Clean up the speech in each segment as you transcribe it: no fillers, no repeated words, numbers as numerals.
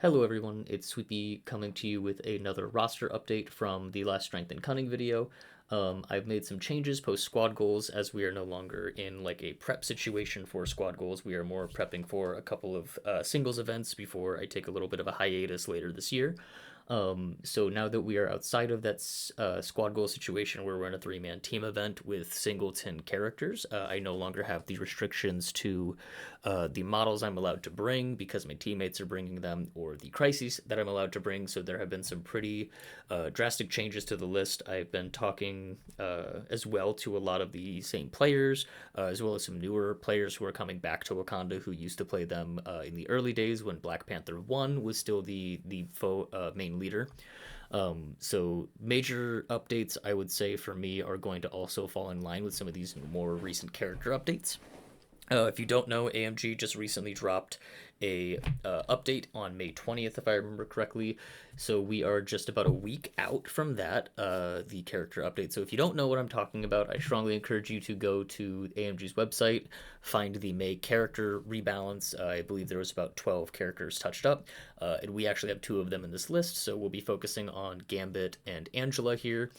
Hello everyone, it's Sweepy coming to you with another roster update from the last Strength and Cunning video. I've made some changes post squad goals as we are no longer in like a prep situation for squad goals. We are more prepping for a couple of singles events before I take a little bit of a hiatus later this year. So now that we are outside of that squad goal situation where we're in a three-man team event with singleton characters, I no longer have the restrictions to the models I'm allowed to bring because my teammates are bringing them, or the crises that I'm allowed to bring. So there have been some pretty drastic changes to the list. I've been talking as well to a lot of the same players, as well as some newer players who are coming back to Wakanda who used to play them in the early days when Black Panther 1 was still the main leader. So major updates, I would say, for me are going to also fall in line with some of these more recent character updates. If you don't know, AMG just recently dropped a update on May 20th, if I remember correctly. So we are just about a week out from that, the character update. So if you don't know what I'm talking about, I strongly encourage you to go to AMG's website, find the May character rebalance. I believe there was about 12 characters touched up, and we actually have two of them in this list. So we'll be focusing on Gambit and Angela here.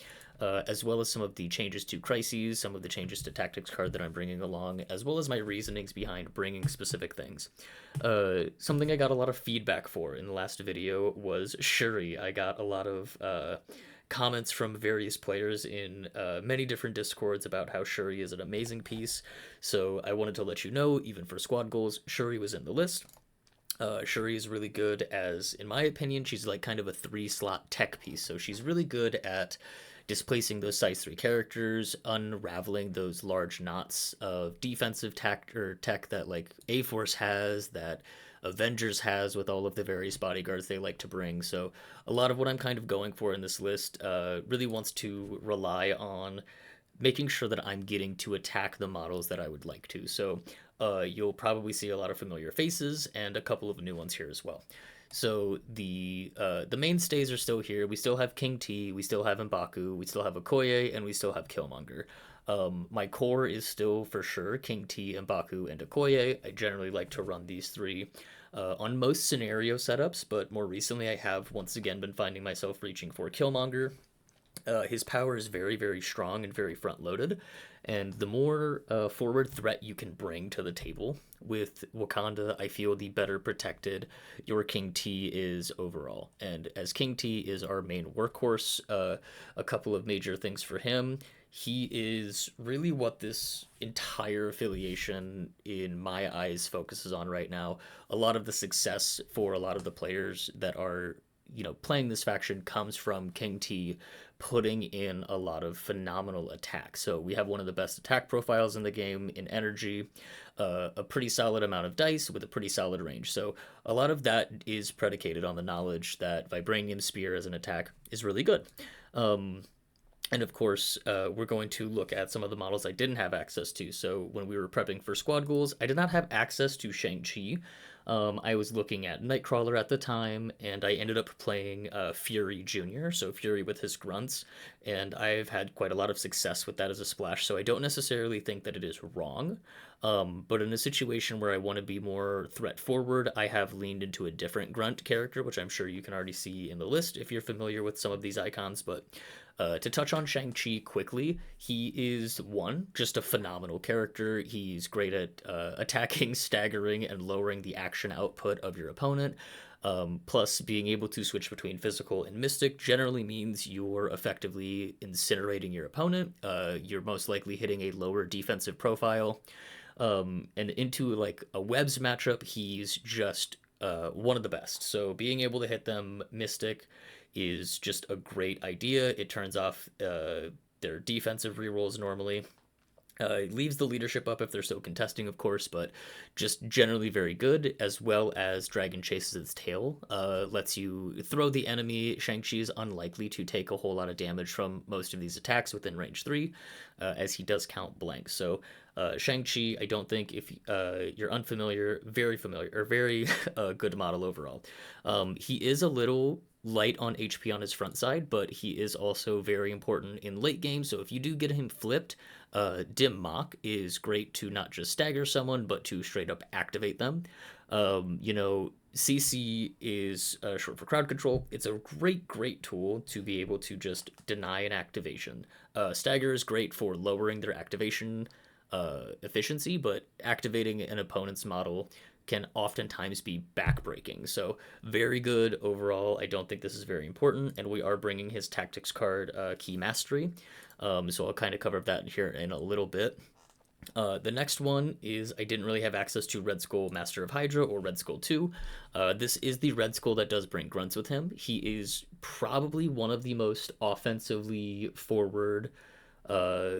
As well as some of the changes to crises, some of the changes to tactics card that I'm bringing along, as well as my reasonings behind bringing specific things. Something I got a lot of feedback for in the last video was Shuri. I got a lot of comments from various players in many different discords about how Shuri is an amazing piece. So I wanted to let you know, even for squad goals, Shuri was in the list. Shuri is really good as, in my opinion, she's like kind of a 3-slot tech piece. So she's really good at displacing those size 3 characters, unraveling those large knots of defensive tech that like A-Force has, that Avengers has with all of the various bodyguards they like to bring. So a lot of what I'm kind of going for in this list really wants to rely on making sure that I'm getting to attack the models that I would like to. So you'll probably see a lot of familiar faces and a couple of new ones here as well. So the mainstays are still here. We still have King T, we still have M'Baku, we still have Okoye, and we still have Killmonger. My core is still for sure King T, M'Baku, and Okoye. I generally like to run these three on most scenario setups, but more recently I have once again been finding myself reaching for Killmonger. His power is very, very strong and very front loaded. And the more forward threat you can bring to the table with Wakanda, I feel the better protected your King T is overall. And as King T is our main workhorse, a couple of major things for him. He is really what this entire affiliation, in my eyes, focuses on right now. A lot of the success for a lot of the players that are playing this faction comes from King T putting in a lot of phenomenal attacks. So we have one of the best attack profiles in the game in energy, a pretty solid amount of dice with a pretty solid range. So a lot of that is predicated on the knowledge that Vibranium Spear as an attack is really good. And of course, we're going to look at some of the models I didn't have access to. So when we were prepping for squad goals, I did not have access to Shang-Chi. I was looking at Nightcrawler at the time, and I ended up playing Fury Jr., so Fury with his grunts, and I've had quite a lot of success with that as a splash, so I don't necessarily think that it is wrong. But in a situation where I want to be more threat forward, I have leaned into a different grunt character, which I'm sure you can already see in the list if you're familiar with some of these icons, but to touch on Shang-Chi quickly, he is, one, just a phenomenal character. He's great at attacking, staggering, and lowering the action output of your opponent. Plus, being able to switch between physical and mystic generally means you're effectively incinerating your opponent. You're most likely hitting a lower defensive profile. And into like a webs matchup, he's just one of the best. So being able to hit them mystic is just a great idea. It turns off their defensive rerolls normally. It leaves the leadership up if they're still contesting, of course, but just generally very good, as well as Dragon Chases its tail. Lets you throw the enemy. Shang-Chi is unlikely to take a whole lot of damage from most of these attacks within range 3, as he does count blank. So Shang-Chi, I don't think, if you're unfamiliar, very familiar, or very good model overall. He is a little light on HP on his front side, but he is also very important in late game. So if you do get him flipped, Dim Mak is great to not just stagger someone, but to straight up activate them. CC is short for crowd control. It's a great tool to be able to just deny an activation. Stagger is great for lowering their activation efficiency, but activating an opponent's model can oftentimes be backbreaking. So very good overall. I don't think this is very important, and we are bringing his tactics card, Key Mastery. So I'll kind of cover that here in a little bit. The next one is I didn't really have access to Red Skull Master of Hydra or Red Skull 2. This is the Red Skull that does bring grunts with him. He is probably one of the most offensively forward uh,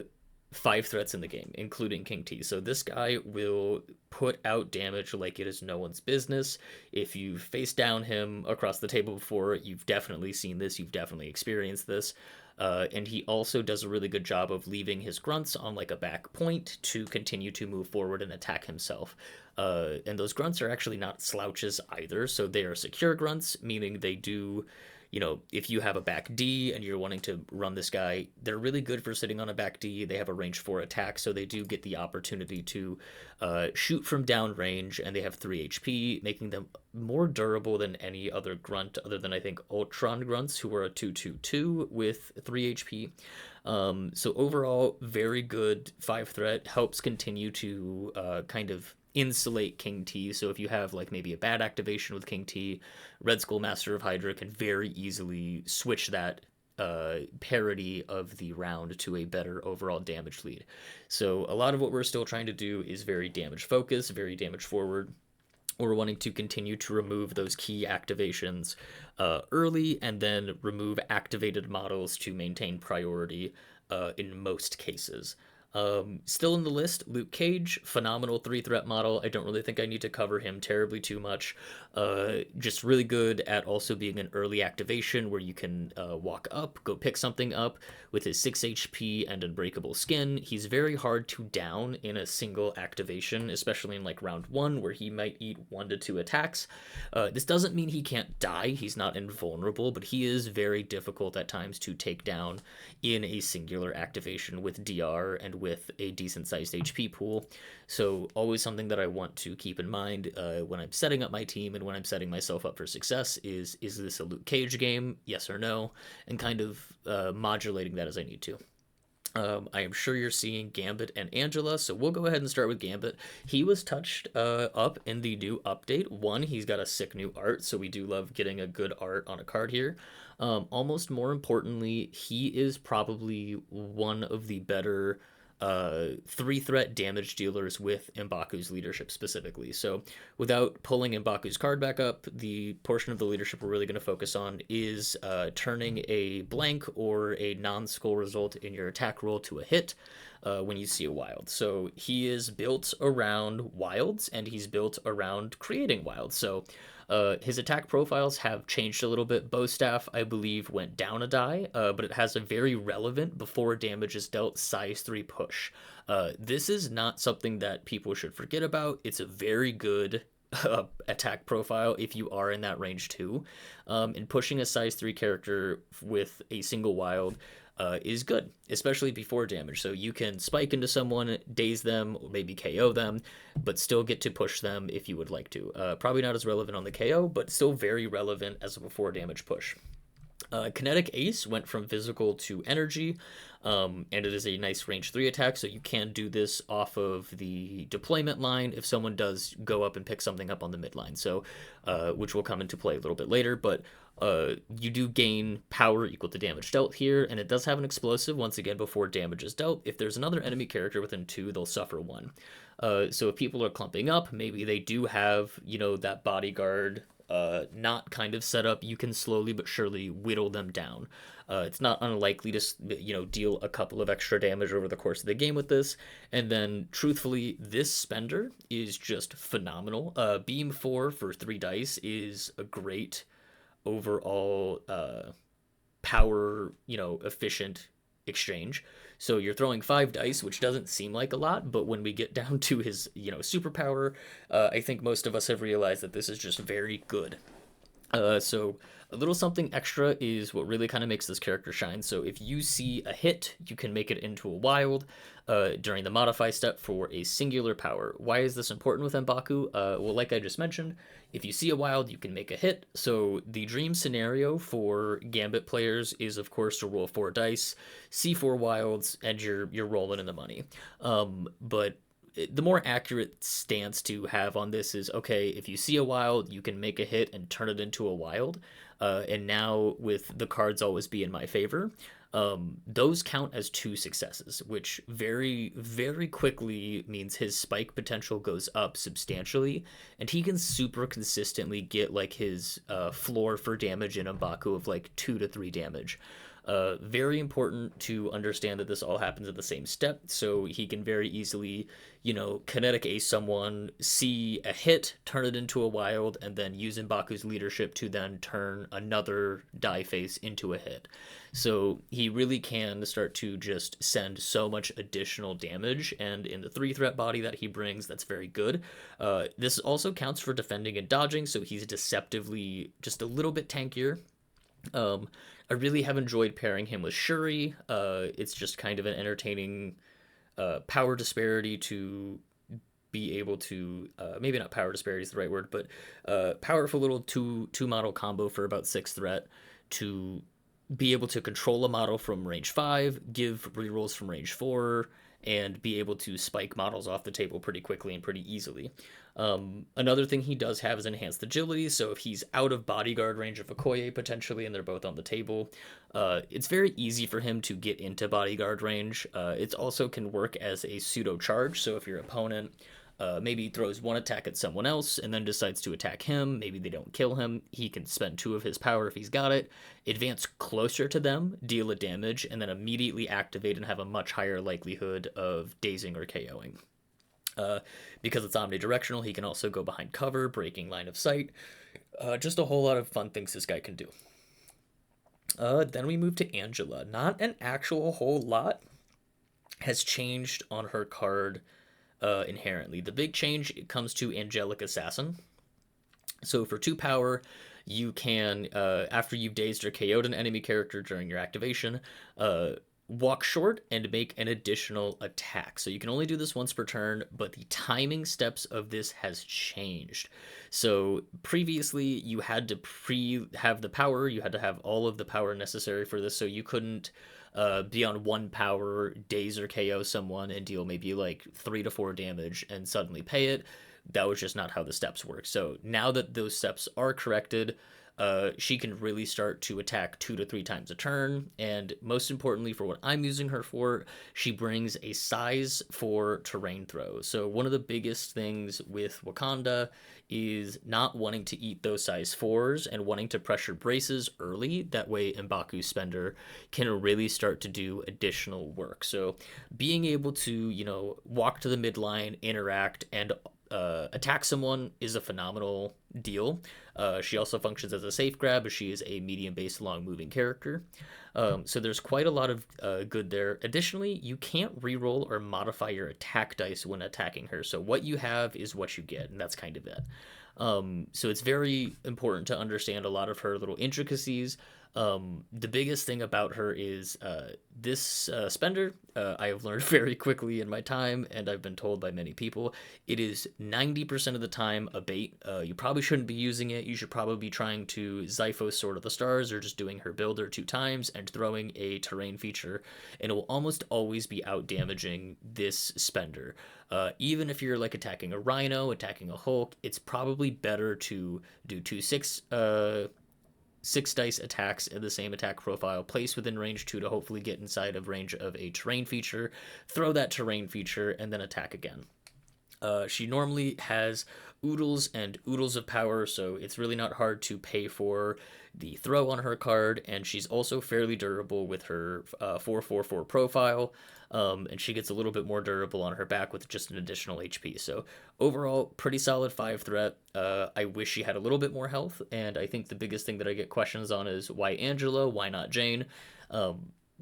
five threats in the game, including King T. So this guy will put out damage like it is no one's business. If you've faced down him across the table before, you've definitely seen this, you've definitely experienced this. And he also does a really good job of leaving his grunts on like a back point to continue to move forward and attack himself. And those grunts are actually not slouches either, so they are secure grunts, meaning they do, if you have a back D and you're wanting to run this guy, they're really good for sitting on a back D. They have a range 4 attack, so they do get the opportunity to shoot from down range, and they have 3 HP, making them more durable than any other grunt, other than I think Ultron grunts, who are a 2/2/2 with 3 HP. So overall, very good 5 threat, helps continue to kind of insulate King T. So if you have like maybe a bad activation with King T, Red Skull Master of Hydra can very easily switch that parity of the round to a better overall damage lead. So a lot of what we're still trying to do is very damage focused, very damage forward. We're wanting to continue to remove those key activations early, and then remove activated models to maintain priority in most cases. Still in the list, Luke Cage, phenomenal 3-threat model. I don't really think I need to cover him terribly too much. Just really good at also being an early activation where you can walk up, go pick something up with his 6 HP and unbreakable skin. He's very hard to down in a single activation, especially in like round 1 where he might eat 1 to 2 attacks. This doesn't mean he can't die. He's not invulnerable, but he is very difficult at times to take down in a singular activation with DR and with a decent sized HP pool. So always something that I want to keep in mind when I'm setting up my team and when I'm setting myself up for success is this a Luke Cage game? Yes or no? And kind of modulating that as I need to. I am sure you're seeing Gambit and Angela, so we'll go ahead and start with Gambit. He was touched up in the new update. One, he's got a sick new art, so we do love getting a good art on a card here. Almost more importantly, he is probably one of the better 3-threat damage dealers with M'Baku's leadership specifically. So without pulling M'Baku's card back up, the portion of the leadership we're really going to focus on is turning a blank or a non-skull result in your attack roll to a hit when you see a wild. So he is built around wilds, and he's built around creating wilds. So his attack profiles have changed a little bit. Bow Staff, I believe, went down a die, but it has a very relevant before damage is dealt size 3 push. This is not something that people should forget about. It's a very good attack profile if you are in that range too. And pushing a size 3 character with a single wild is good, especially before damage. So you can spike into someone, daze them, or maybe KO them, but still get to push them if you would like to. Probably not as relevant on the KO, but still very relevant as a before damage push. Kinetic Ace went from physical to energy, and it is a nice range 3 attack, so you can do this off of the deployment line if someone does go up and pick something up on the midline, so which will come into play a little bit later, but you do gain power equal to damage dealt here, and it does have an explosive once again before damage is dealt. If there's another enemy character within 2, they'll suffer 1. So if people are clumping up, maybe they do have, that bodyguard not kind of set up, you can slowly but surely whittle them down. It's not unlikely to, deal a couple of extra damage over the course of the game with this. And then, truthfully, this spender is just phenomenal. Beam 4 for 3 dice is a great overall power, efficient exchange. So you're throwing 5 dice, which doesn't seem like a lot, but when we get down to his, superpower, I think most of us have realized that this is just very good. So a little something extra is what really kind of makes this character shine. So if you see a hit, you can make it into a wild during the modify step for a singular power. Why is this important with M'Baku? Well, like I just mentioned, if you see a wild, you can make a hit. So the dream scenario for Gambit players is, of course, to roll 4 dice, see 4 wilds, and you're rolling in the money. But the more accurate stance to have on this is, okay, if you see a wild, you can make a hit and turn it into a wild. And now with the cards always be in my favor, those count as 2 successes, which very, very quickly means his spike potential goes up substantially, and he can super consistently get like his floor for damage in M'Baku of like 2 to 3 damage. Very important to understand that this all happens at the same step, so he can very easily, kinetic ace someone, see a hit, turn it into a wild, and then use M'Baku's leadership to then turn another die face into a hit. So he really can start to just send so much additional damage, and in the 3 threat body that he brings, that's very good. This also counts for defending and dodging, so he's deceptively just a little bit tankier. Um, I really have enjoyed pairing him with Shuri. It's just kind of an entertaining power disparity to be able to maybe not power disparity is the right word, but powerful little two model combo for about 6 threat to be able to control a model from range 5, give rerolls from range 4, and be able to spike models off the table pretty quickly and pretty easily. Another thing he does have is enhanced agility, so if he's out of bodyguard range of Okoye potentially and they're both on the table, it's very easy for him to get into bodyguard range. It also can work as a pseudo charge, so if your opponent maybe throws 1 attack at someone else and then decides to attack him, maybe they don't kill him, he can spend 2 of his power if he's got it, advance closer to them, deal a damage, and then immediately activate and have a much higher likelihood of dazing or KOing. Because it's omnidirectional, he can also go behind cover, breaking line of sight. Just a whole lot of fun things this guy can do. Then we move to Angela. Not an actual whole lot has changed on her card inherently. The big change comes to Angelic Assassin. So for 2 power, you can, after you've dazed or KO'd an enemy character during your activation, walk short and make an additional attack. So you can only do this once per turn, but the timing steps of this has changed. So previously you had to have the power, you had to have all of the power necessary for this, so you couldn't be on 1 power, daze or KO someone and deal maybe like 3 to 4 damage and suddenly pay it. That was just not how the steps work. So now that those steps are corrected, she can really start to attack 2 to 3 times a turn, and most importantly for what I'm using her for, she brings a size for terrain throw. So one of the biggest things with Wakanda is not wanting to eat those size 4s and wanting to pressure braces early. That way M'Baku Spender can really start to do additional work. So being able to, walk to the midline, interact, and attack someone is a phenomenal deal. She also functions as a safe grab, as she is a medium-based long-moving character. So there's quite a lot of good there. Additionally, you can't reroll or modify your attack dice when attacking her. So what you have is what you get, and that's kind of it. So it's very important to understand a lot of her little intricacies. The biggest thing about her is this spender, I have learned very quickly in my time, and I've been told by many people, it is 90% of the time a bait. You probably shouldn't be using it. You should probably be trying to Zyphos Sword of the Stars, or just doing her builder 2 times and throwing a terrain feature, and it will almost always be out damaging this spender. Even if you're like attacking a Rhino, attacking a Hulk, it's probably better to do 6 dice attacks in the same attack profile, place within range 2 to hopefully get inside of range of a terrain feature, throw that terrain feature, and then attack again. She normally has oodles and oodles of power, so it's really not hard to pay for the throw on her card, and she's also fairly durable with her 4/4/4 profile, and she gets a little bit more durable on her back with just an additional HP. So overall, pretty solid 5 threat. I wish she had a little bit more health, and I think the biggest thing that I get questions on is why Angela, why not Jane?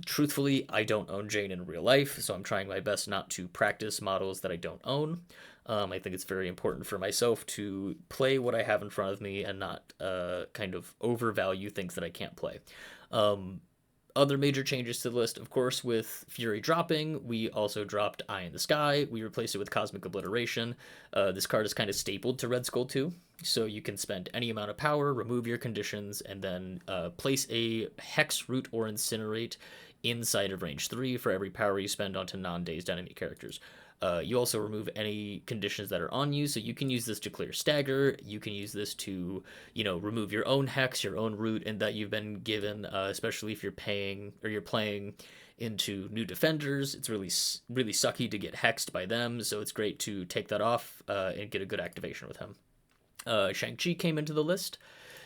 Truthfully, I don't own Jane in real life, so I'm trying my best not to practice models that I don't own. I think it's very important for myself to play what I have in front of me and not kind of overvalue things that I can't play. Um, Other major changes to the list, of course, with Fury dropping, we also dropped Eye in the Sky. We replaced it with Cosmic Obliteration. This card is kind of stapled to Red Skull 2, so you can spend any amount of power, remove your conditions, and then place a Hex, Root, or Incinerate inside of range 3 for every power you spend onto non-dazed enemy characters. You also remove any conditions that are on you, so you can use this to clear stagger. You can use this to, remove your own hex, your own root, and that you've been given, especially if you're paying or you're playing into new defenders. It's really sucky to get hexed by them, so it's great to take that off and get a good activation with him. Shang-Chi came into the list.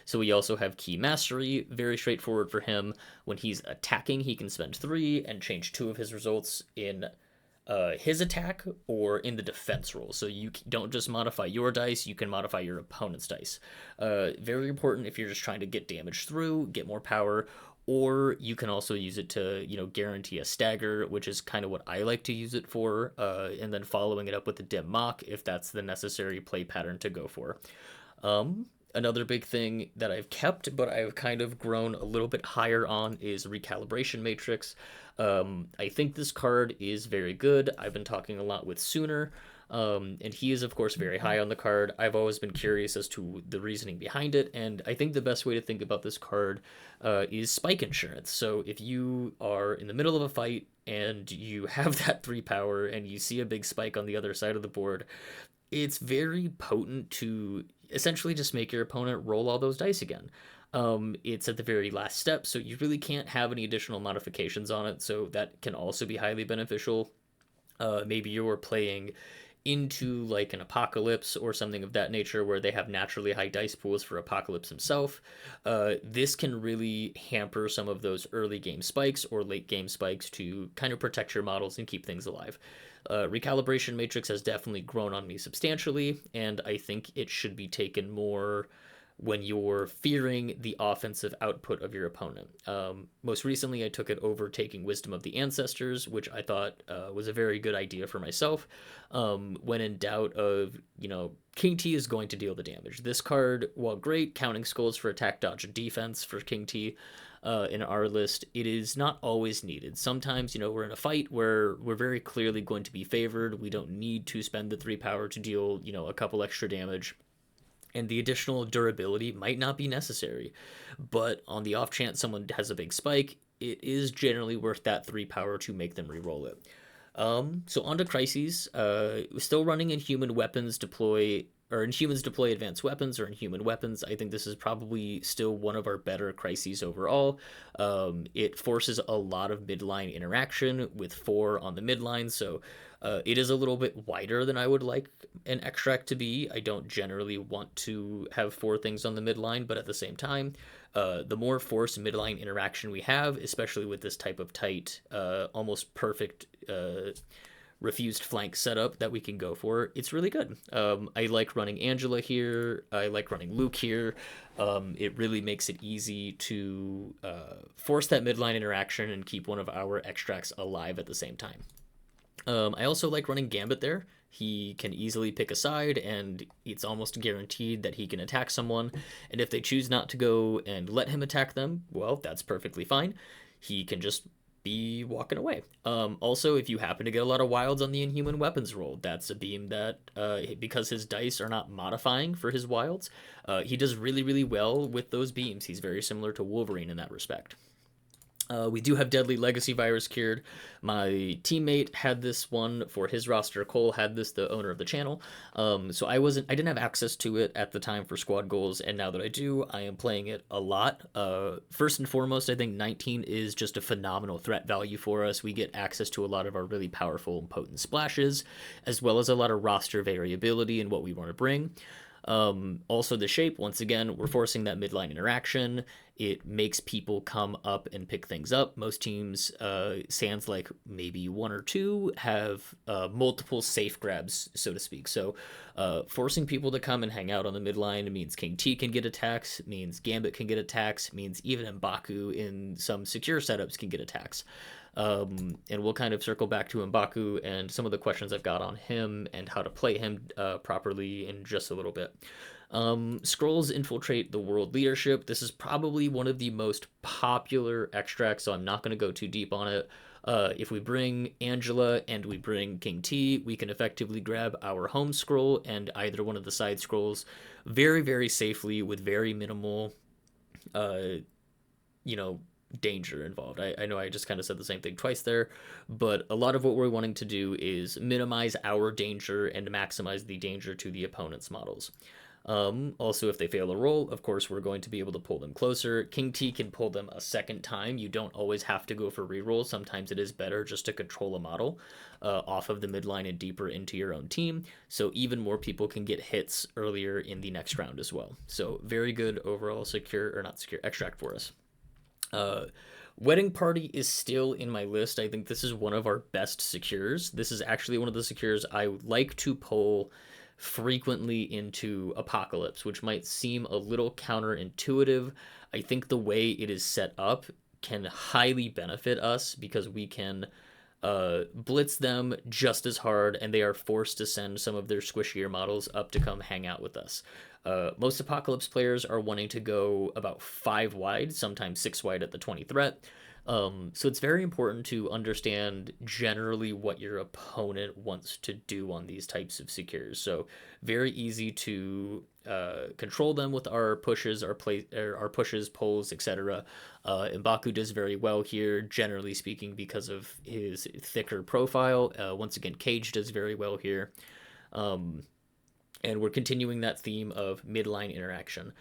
So we also have Key Mastery, very straightforward for him. When he's attacking, he can spend 3 and change 2 of his results in his attack or in the defense roll. So you don't just modify your dice, you can modify your opponent's dice. Very important if you're just trying to get damage through, get more power, or you can also use it to, guarantee a stagger, which is kind of what I like to use it for, and then following it up with a dim mock if that's the necessary play pattern to go for. Another big thing that I've kept, but I've kind of grown a little bit higher on, is Recalibration Matrix. I think this card is very good. I've been talking a lot with Sooner, and he is, of course, very high on the card. I've always been curious as to the reasoning behind it, and I think the best way to think about this card is spike insurance. So if you are in the middle of a fight and you have that 3 power and you see a big spike on the other side of the board, it's very potent to essentially just make your opponent roll all those dice again. It's at the very last step, so you really can't have any additional modifications on it, so that can also be highly beneficial. Maybe you're playing into like an Apocalypse or something of that nature where they have naturally high dice pools for Apocalypse himself. This can really hamper some of those early game spikes or late game spikes to kind of protect your models and keep things alive. Recalibration Matrix has definitely grown on me substantially, and I think it should be taken more when you're fearing the offensive output of your opponent. Most recently, I took it over taking Wisdom of the Ancestors, which I thought was a very good idea for myself. When in doubt of, King T is going to deal the damage. This card, while great, counting skulls for attack, dodge, and defense for King T, in our list, it is not always needed. Sometimes, we're in a fight where we're very clearly going to be favored. We don't need to spend the 3 power to deal, a couple extra damage. And the additional durability might not be necessary. But on the off chance someone has a big spike, it is generally worth that 3 power to make them reroll it. So on to Crises. Still running Inhuman Weapons deploy, or Inhumans deploy advanced weapons, or Inhuman Weapons. I think this is probably still one of our better Crises overall. It forces a lot of midline interaction with 4 on the midline, so it is a little bit wider than I would like an extract to be. I don't generally want to have 4 things on the midline, but at the same time, the more forced midline interaction we have, especially with this type of tight, almost perfect refused flank setup that we can go for, it's really good. I like running Angela here. I like running Luke here. It really makes it easy to force that midline interaction and keep one of our extracts alive at the same time. I also like running Gambit there. He can easily pick a side, and it's almost guaranteed that he can attack someone. And if they choose not to go and let him attack them, well, that's perfectly fine. He can just be walking away. Also, if you happen to get a lot of wilds on the Inhuman Weapons roll, that's a beam that, because his dice are not modifying for his wilds, he does really, really well with those beams. He's very similar to Wolverine in that respect. We do have Deadly Legacy Virus cured. My teammate had this one for his roster. Cole had this, the owner of the channel. So I didn't have access to it at the time for squad goals, and now that I do, I am playing it a lot. First and foremost, I think 19 is just a phenomenal threat value for us. We get access to a lot of our really powerful and potent splashes, as well as a lot of roster variability in what we want to bring. Also the shape, once again, we're forcing that midline interaction. It makes people come up and pick things up. Most teams, sans like maybe 1 or 2, have multiple safe grabs, so to speak. So Forcing people to come and hang out on the midline means King T can get attacks, means Gambit can get attacks, means even M'Baku in some secure setups can get attacks. And we'll kind of circle back to M'Baku and some of the questions I've got on him and how to play him properly in just a little bit. Scrolls infiltrate the world leadership. This is probably one of the most popular extracts, so I'm not going to go too deep on it. If we bring Angela and we bring King T, we can effectively grab our home scroll and either one of the side scrolls very, very safely with very minimal, uh, you know, danger involved. I know I just kind of said the same thing twice there, but a lot of what we're wanting to do is minimize our danger and maximize the danger to the opponent's models. Also, if they fail a roll, of course, we're going to be able to pull them closer. King T can pull them a second time. You don't always have to go for rerolls. Sometimes it is better just to control a model off of the midline and deeper into your own team, so even more people can get hits earlier in the next round as well. So very good overall secure, or not secure, extract for us. Wedding Party is still in my list. I think this is one of our best secures. This is actually one of the secures I like to pull frequently into Apocalypse, which might seem a little counterintuitive. I think the way it is set up can highly benefit us because we can blitz them just as hard, and they are forced to send some of their squishier models up to come hang out with us. Most Apocalypse players are wanting to go about 5 wide, sometimes 6 wide at the 20 threat. So it's very important to understand generally what your opponent wants to do on these types of secures. So very easy to control them with our pushes, our pushes, pulls, etc. M'Baku does very well here, generally speaking, because of his thicker profile. Once again, Cage does very well here. And we're continuing that theme of midline interaction.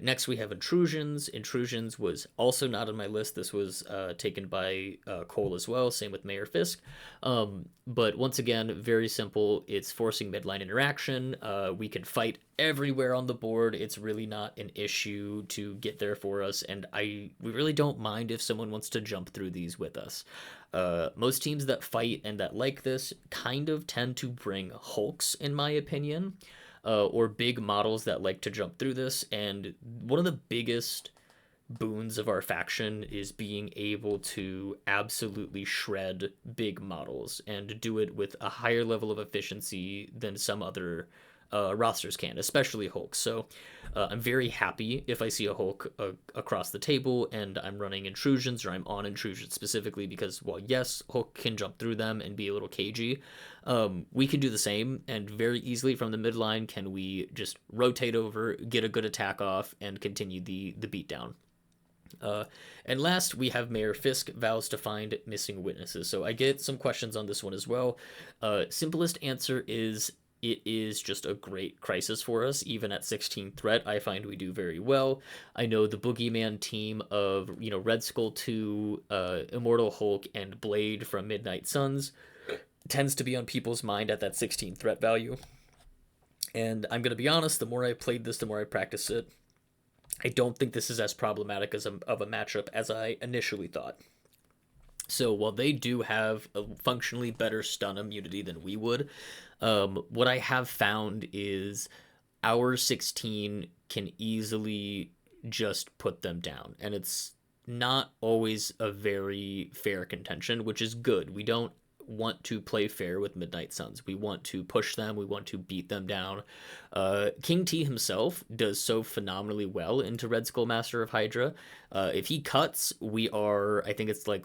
Next, we have Intrusions. Intrusions was also not on my list. This was taken by Cole as well. Same with Mayor Fisk. But once again, very simple. It's forcing midline interaction. We can fight everywhere on the board. It's really not an issue to get there for us. And we really don't mind if someone wants to jump through these with us. Most teams that fight and that like this kind of tend to bring Hulks, in my opinion. Or big models that like to jump through this. And one of the biggest boons of our faction is being able to absolutely shred big models and do it with a higher level of efficiency than some other rosters can, especially Hulk. So I'm very happy if I see a Hulk across the table and I'm running Intrusions, or I'm on Intrusions specifically, because while yes, Hulk can jump through them and be a little cagey, we can do the same, and very easily from the midline can we just rotate over, get a good attack off, and continue the beatdown. And last, we have Mayor Fisk vows to find missing witnesses. So I get some questions on this one as well. Simplest answer is it is just a great crisis for us. Even at 16 threat, I find we do very well. I know the Boogeyman team of, Red Skull 2, Immortal Hulk, and Blade from Midnight Suns tends to be on people's mind at that 16 threat value. And I'm going to be honest, the more I played this, the more I practiced it, I don't think this is as problematic of a matchup as I initially thought. So while they do have a functionally better stun immunity than we would, what I have found is our 16 can easily just put them down. And it's not always a very fair contention, which is good. We don't want to play fair with Midnight Suns. We want to push them. We want to beat them down. King T himself does so phenomenally well into Red Skull Master of Hydra. If he cuts, we are, I think it's like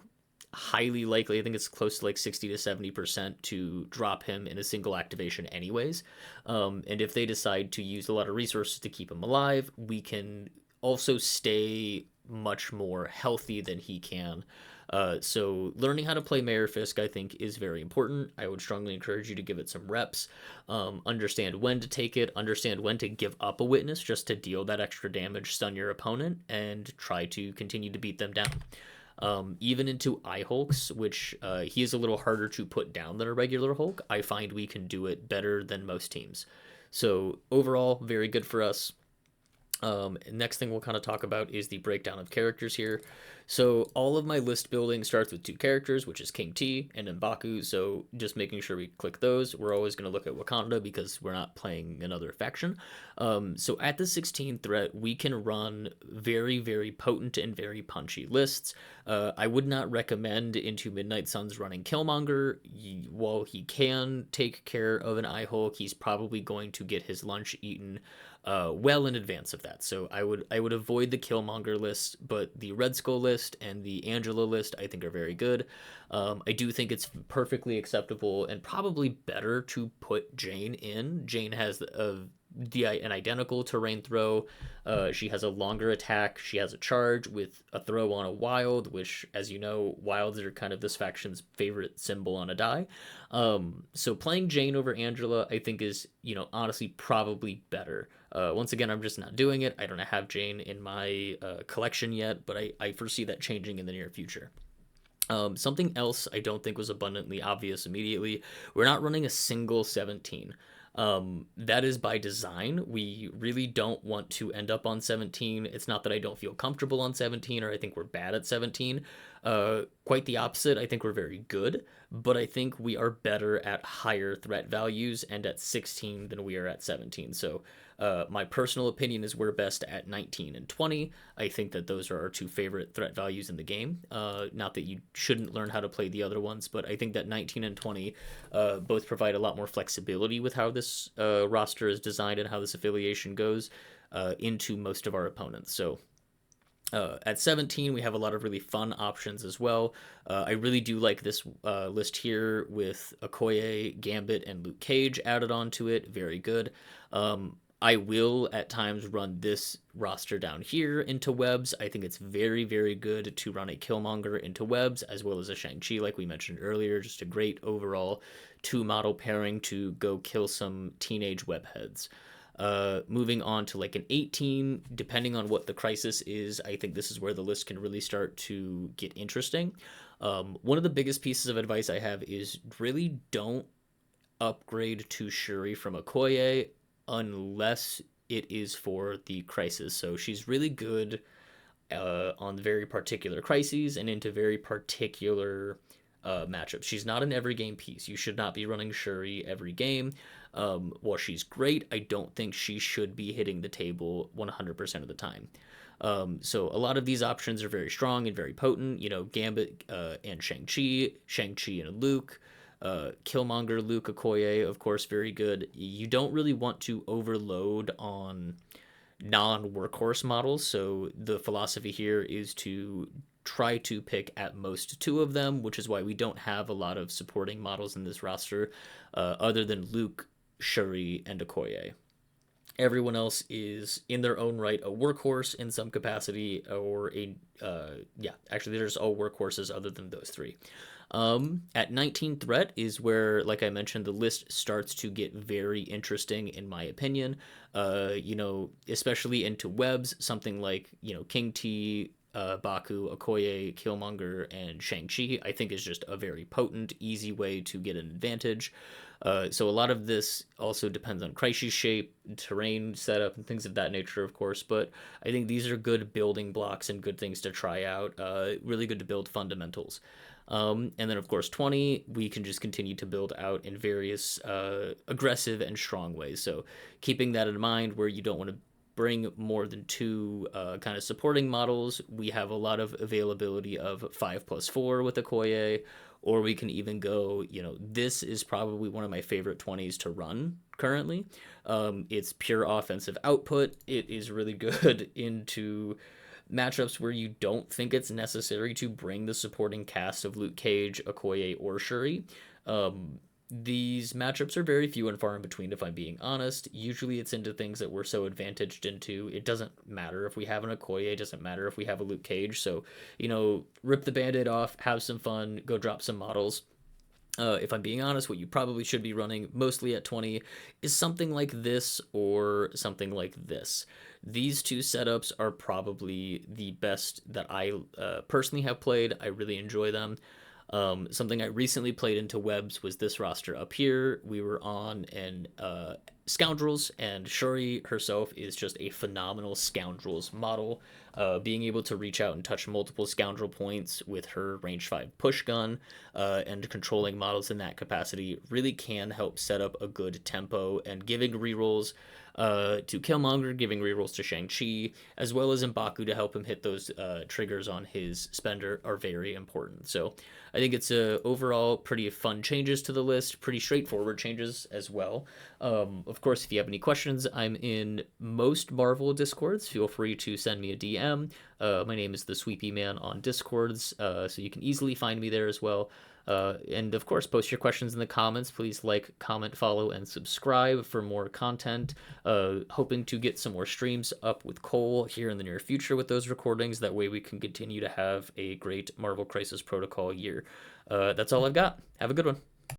highly likely, I think it's close to like 60 to 70% to drop him in a single activation anyways. And if they decide to use a lot of resources to keep him alive, we can also stay much more healthy than he can. So learning how to play Mayor Fisk, I think, is very important. I would strongly encourage you to give it some reps. Understand when to take it, understand when to give up a witness just to deal that extra damage, stun your opponent, and try to continue to beat them down. Even into iHulks, which he is a little harder to put down than a regular Hulk, I find we can do it better than most teams. So overall, very good for us. Next thing we'll kind of talk about is the breakdown of characters here. So all of my list building starts with two characters, which is King T and M'Baku. So just making sure we click those. We're always going to look at Wakanda because we're not playing another faction. So at the 16 threat, we can run very, very potent and very punchy lists. I would not recommend into Midnight Suns running Killmonger. While he can take care of an eye Hulk, he's probably going to get his lunch eaten well in advance of that. So I would avoid the Killmonger list, but the Red Skull list and the Angela list I think are very good. I do think it's perfectly acceptable and probably better to put Jane in. Jane has an identical terrain throw. She has a longer attack. She has a charge with a throw on a wild, which, as you know, wilds are kind of this faction's favorite symbol on a die. So playing Jane over Angela, I think is, honestly probably better. Once again, I'm just not doing it. I don't have Jane in my collection yet, but I foresee that changing in the near future. Something else I don't think was abundantly obvious immediately. We're not running a single 17. That is by design. We really don't want to end up on 17. It's not that I don't feel comfortable on 17 or I think we're bad at 17. Quite the opposite. I think we're very good, but I think we are better at higher threat values and at 16 than we are at 17. So my personal opinion is we're best at 19 and 20. I think that those are our two favorite threat values in the game. Not that you shouldn't learn how to play the other ones, but I think that 19 and 20 both provide a lot more flexibility with how this roster is designed and how this affiliation goes into most of our opponents. So at 17, we have a lot of really fun options as well. I really do like this list here with Okoye, Gambit, and Luke Cage added onto it. Very good. I will at times run this roster down here into webs. I think it's very, very good to run a Killmonger into webs as well as a Shang-Chi, like we mentioned earlier. Just a great overall two model pairing to go kill some teenage webheads. Moving on to like an 18, depending on what the crisis is, I think this is where the list can really start to get interesting. One of the biggest pieces of advice I have is really don't upgrade to Shuri from Okoye unless it is for the crisis. So she's really good on very particular crises and into very particular matchups. She's not an every game piece. You should not be running Shuri every game. While she's great, I don't think she should be hitting the table 100% of the time. So a lot of these options are very strong and very potent. Gambit and Shang-Chi and Luke, Killmonger, Luke Okoye, of course, very good. You don't really want to overload on non-workhorse models, so the philosophy here is to try to pick at most two of them, which is why we don't have a lot of supporting models in this roster other than Luke, Shuri, and Okoye. Everyone else is in their own right a workhorse in some capacity, or actually they're just all workhorses other than those three. At 19 threat is where, like I mentioned, the list starts to get very interesting in my opinion. Especially into webs, something like King T, Baku, Okoye, Killmonger, and Shang-Chi, I think is just a very potent, easy way to get an advantage. So a lot of this also depends on crisis shape, terrain setup, and things of that nature, of course. But I think these are good building blocks and good things to try out. Really good to build fundamentals. And then, of course, 20, we can just continue to build out in various aggressive and strong ways. So keeping that in mind, where you don't want to bring more than two kind of supporting models, we have a lot of availability of 5+4 with Okoye, or we can even go, this is probably one of my favorite 20s to run currently. It's pure offensive output. It is really good into matchups where you don't think it's necessary to bring the supporting cast of Luke Cage, Okoye, or Shuri. These matchups are very few and far in between, if I'm being honest. Usually it's into things that we're so advantaged into. It doesn't matter if we have an Okoye, it doesn't matter if we have a Luke Cage. So, rip the band-aid off, have some fun, go drop some models. If I'm being honest, what you probably should be running mostly at 20 is something like this or something like this. These two setups are probably the best that I personally have played. I really enjoy them. Something I recently played into webs was this roster up here. We were on an scoundrels, and Shuri herself is just a phenomenal scoundrels model. Being able to reach out and touch multiple scoundrel points with her range 5 push gun and controlling models in that capacity really can help set up a good tempo, and giving rerolls to Killmonger, giving rerolls to Shang-Chi, as well as M'Baku to help him hit those triggers on his spender are very important. So I think it's overall pretty fun changes to the list, pretty straightforward changes as well. Of course, if you have any questions, I'm in most Marvel Discords. Feel free to send me a DM. My name is the Sweepy Man on Discords, so you can easily find me there as well. And of course, post your questions in the comments. Please like, comment, follow, and subscribe for more content. Hoping to get some more streams up with Cole here in the near future with those recordings. That way we can continue to have a great Marvel Crisis Protocol year. That's all I've got. Have a good one.